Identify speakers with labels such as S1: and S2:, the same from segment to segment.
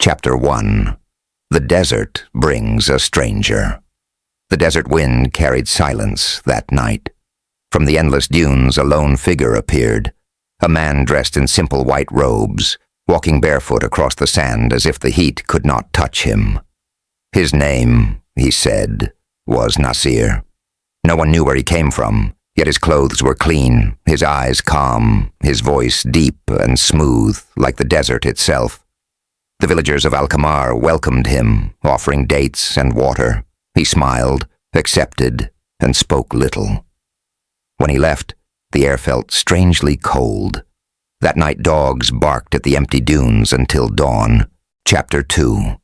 S1: Chapter 1. The Desert Brings a Stranger. The desert wind carried silence that night. From the endless dunes a lone figure appeared, a man dressed in simple white robes, walking barefoot across the sand as if the heat could not touch him. His name, he said, was Nasir. No one knew where he came from, yet his clothes were clean, his eyes calm, his voice deep and smooth, like the desert itself. The villagers of Al-Qamar welcomed him, offering dates and water. He smiled, accepted, and spoke little. When he left, the air felt strangely cold. That night dogs barked at the empty dunes until dawn. Chapter 2.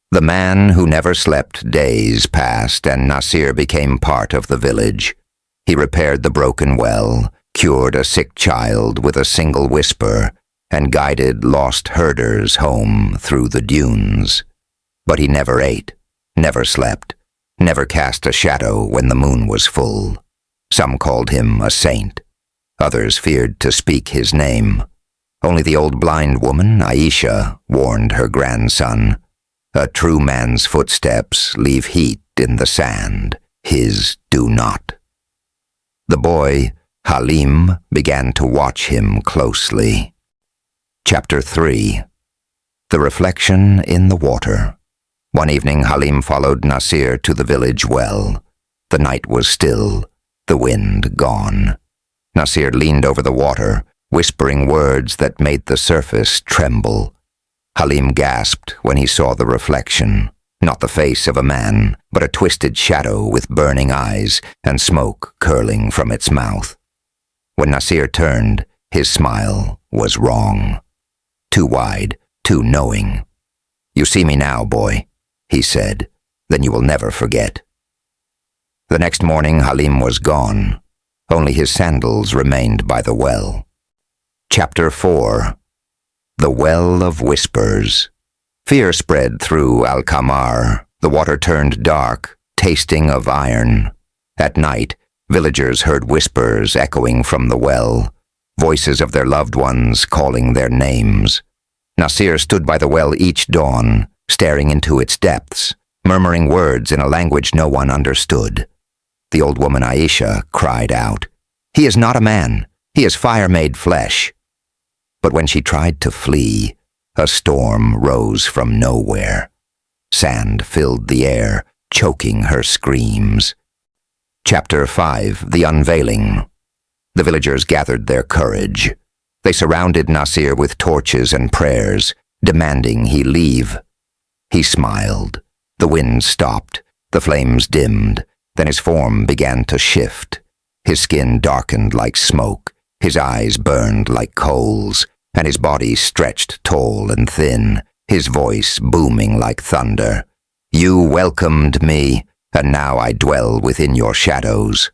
S1: The man who never slept. Days passed, and Nasir became part of the village. He repaired the broken well, cured a sick child with a single whisper, and guided lost herders home through the dunes. But he never ate, never slept, never cast a shadow when the moon was full. Some called him a saint. Others feared to speak his name. Only the old blind woman, Aisha, warned her grandson. A true man's footsteps leave heat in the sand. His do not. The boy, Halim, began to watch him closely. Chapter 3. The Reflection in the Water. One evening Halim followed Nasir to the village well. The night was still, the wind gone. Nasir leaned over the water, whispering words that made the surface tremble. Halim gasped when he saw the reflection, not the face of a man, but a twisted shadow with burning eyes and smoke curling from its mouth. When Nasir turned, his smile was wrong. Too wide, too knowing. "You see me now, boy," he said. "Then you will never forget." The next morning Halim was gone. Only his sandals remained by the well. Chapter 4. The Well of Whispers. Fear spread through Al-Qamar. The water turned dark, tasting of iron. At night, villagers heard whispers echoing from the well, voices of their loved ones calling their names. Nasir stood by the well each dawn, staring into its depths, murmuring words in a language no one understood. The old woman Aisha cried out, "He is not a man, he is fire made flesh." But when she tried to flee, a storm rose from nowhere. Sand filled the air, choking her screams. Chapter 5. The Unveiling. The villagers gathered their courage. They surrounded Nasir with torches and prayers, demanding he leave. He smiled. The wind stopped. The flames dimmed. Then his form began to shift. His skin darkened like smoke. His eyes burned like coals, and his body stretched tall and thin, his voice booming like thunder. "You welcomed me, and now I dwell within your shadows."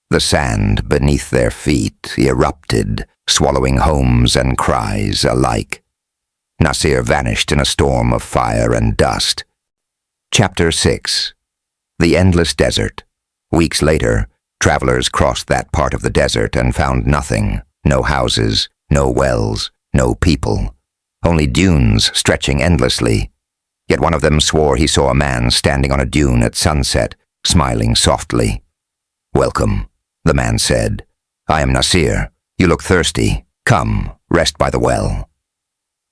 S1: The sand beneath their feet erupted, swallowing homes and cries alike. Nasir vanished in a storm of fire and dust. Chapter 6. The Endless Desert. Weeks later, travelers crossed that part of the desert and found nothing. No houses, no wells, no people. Only dunes stretching endlessly. Yet one of them swore he saw a man standing on a dune at sunset, smiling softly. "Welcome," the man said. "I am Nasir. You look thirsty. Come, rest by the well."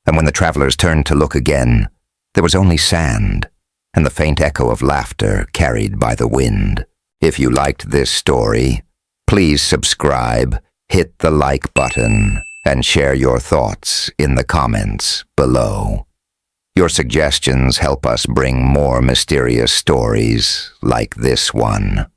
S1: And when the travelers turned to look again, there was only sand, and the faint echo of laughter carried by the wind. If you liked this story, please subscribe, hit the like button, and share your thoughts in the comments below. Your suggestions help us bring more mysterious stories like this one.